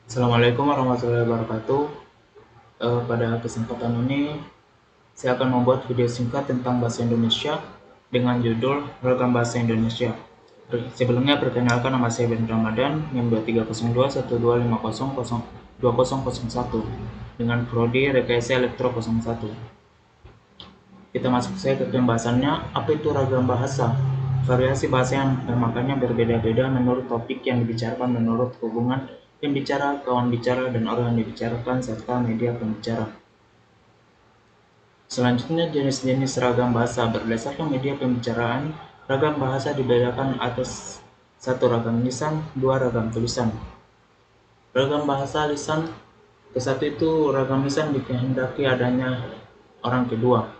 Assalamualaikum warahmatullahi wabarakatuh. Pada kesempatan ini, saya akan membuat video singkat tentang bahasa Indonesia dengan judul Ragam Bahasa Indonesia. Sebelumnya, perkenalkan nama saya Ben Ramadan, NIM 230212502001 dengan prodi Rekayasa Elektro 01. Kita masuk saya ke pembahasannya. Apa itu ragam bahasa? Variasi bahasa yang maknanya berbeda-beda menurut topik yang dibicarakan, menurut hubungan pembicara, kawan bicara, dan orang yang dibicarakan, serta media pembicara. Selanjutnya, jenis-jenis ragam bahasa. Berdasarkan media pembicaraan, ragam bahasa dibedakan atas satu ragam lisan, dua ragam tulisan. Ragam bahasa lisan, kesatu itu ragam lisan dikehendaki adanya orang kedua.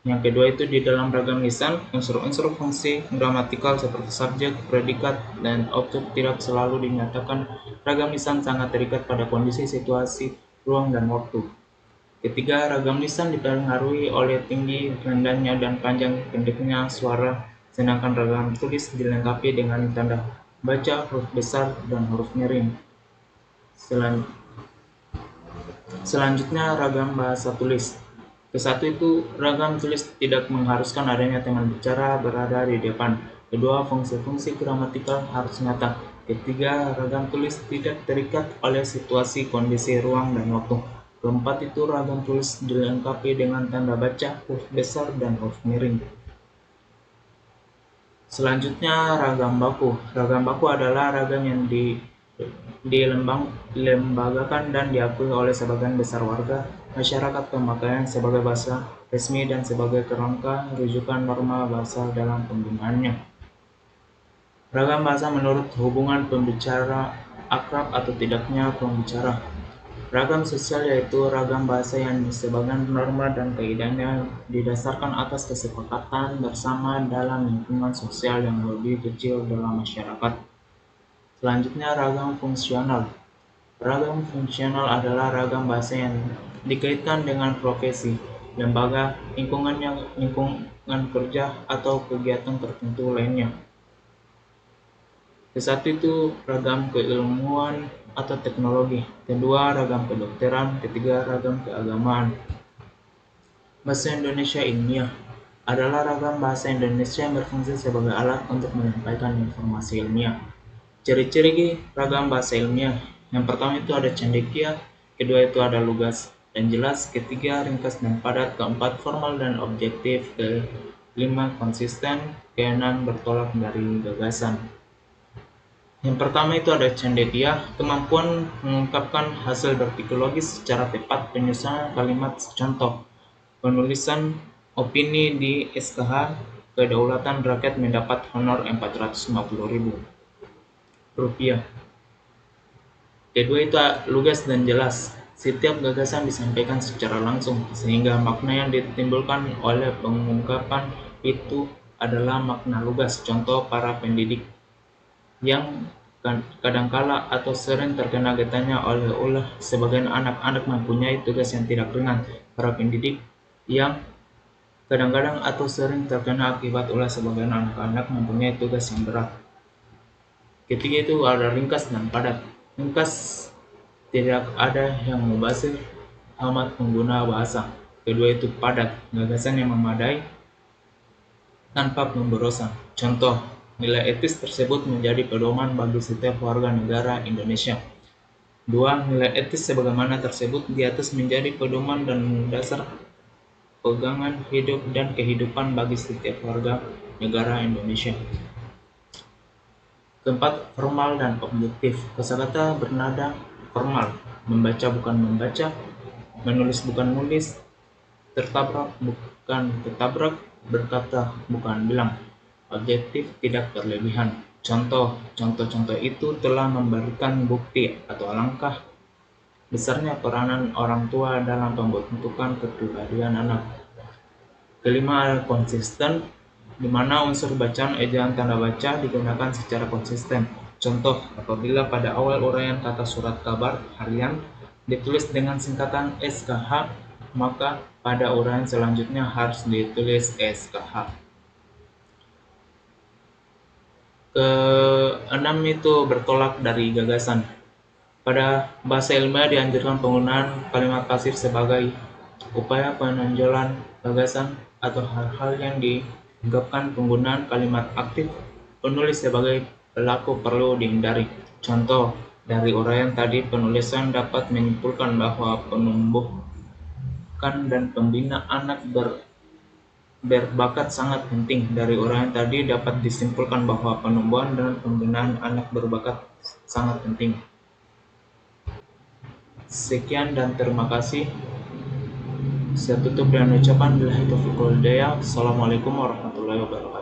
Yang kedua itu di dalam ragam lisan, unsur-unsur fungsi gramatikal seperti subjek, predikat, dan objek tidak selalu dinyatakan. Ragam lisan sangat terikat pada kondisi, situasi, ruang, dan waktu. Ketiga, ragam lisan dipengaruhi oleh tinggi, rendahnya, dan panjang pendeknya suara, sedangkan ragam tulis dilengkapi dengan tanda baca, huruf besar, dan huruf miring. Selanjutnya, ragam bahasa tulis. Kesatu itu, ragam tulis tidak mengharuskan adanya teman bicara berada di depan. Kedua, fungsi-fungsi gramatikal harus nyata. Ketiga, ragam tulis tidak terikat oleh situasi, kondisi, ruang, dan waktu. Keempat itu, ragam tulis dilengkapi dengan tanda baca, huruf besar, dan huruf miring. Selanjutnya, ragam baku. Ragam baku adalah ragam yang dilembagakan dan diakui oleh sebagian besar warga masyarakat pemakaian sebagai bahasa resmi dan sebagai kerangka rujukan norma bahasa dalam penggunaannya. Ragam bahasa menurut hubungan pembicara, akrab atau tidaknya pembicara. Ragam sosial yaitu ragam bahasa yang sebagian norma dan kaidahnya didasarkan atas kesepakatan bersama dalam lingkungan sosial yang lebih kecil dalam masyarakat. Selanjutnya, ragam fungsional. Ragam fungsional adalah ragam bahasa yang dikaitkan dengan profesi, lembaga, lingkungan kerja, atau kegiatan tertentu lainnya. Kesatu itu ragam keilmuan atau teknologi, kedua ragam kedokteran, ketiga ragam keagamaan. Bahasa Indonesia ilmiah adalah ragam bahasa Indonesia yang berfungsi sebagai alat untuk menyampaikan informasi ilmiah. Ciri-ciri ragam bahasa ilmiah. Yang pertama itu ada cendekia, kedua itu ada lugas dan jelas, ketiga ringkas dan padat, keempat formal dan objektif, kelima konsisten, keenam bertolak dari gagasan. Yang pertama itu ada cendekia, kemampuan mengungkapkan hasil berpsikologis secara tepat, penyusunan kalimat contoh, penulisan opini di SKH, kedaulatan rakyat mendapat honor Rp450.000. Kedua itu lugas dan jelas. Setiap gagasan disampaikan secara langsung, sehingga makna yang ditimbulkan oleh pengungkapan itu adalah makna lugas. Contoh para pendidik yang kadangkala atau sering terkena getahnya oleh ulah sebagian anak-anak mempunyai tugas yang tidak ringan. Para pendidik yang kadang-kadang atau sering terkena akibat ulah sebagian anak-anak mempunyai tugas yang berat. Ketiga itu ada ringkas dan padat. Ringkas, tidak ada yang mubazir amat pengguna bahasa. Kedua itu padat, gagasan yang memadai tanpa pemborosan. Contoh, nilai etis tersebut menjadi pedoman bagi setiap warga negara Indonesia. Dua, nilai etis sebagaimana tersebut di atas menjadi pedoman dan dasar pegangan hidup dan kehidupan bagi setiap warga negara Indonesia. Keempat, formal dan objektif. Kosakata bernada formal, membaca bukan membaca, menulis bukan nulis, tertabrak bukan tertabrak, berkata bukan bilang. Objektif, tidak berlebihan. Contoh itu telah memberikan bukti atau alangkah besarnya peranan orang tua dalam pembentukan kepribadian anak. Kelima, konsisten, di mana unsur bacaan, ejaan, tanda baca digunakan secara konsisten. Contoh, apabila pada awal uraian kata surat kabar harian ditulis dengan singkatan SKH, maka pada uraian selanjutnya harus ditulis SKH. Keenam itu bertolak dari gagasan. Pada bahasa ilmiah dianjurkan penggunaan kalimat pasif sebagai upaya penonjolan gagasan atau hal-hal yang diungkapkan. Penggunaan kalimat aktif penulis sebagai pelaku perlu dihindari. Contoh dari uraian tadi, penulisan dapat menyimpulkan bahwa penumbuhkan dan pembina anak berbakat sangat penting. Dari uraian tadi dapat disimpulkan bahwa penumbuhan dan pembinaan anak berbakat sangat penting. Sekian dan terima kasih. Saya tutup dengan ucapan billahi taufiq wal hidayah. Assalamualaikum warahmatullahi wabarakatuh.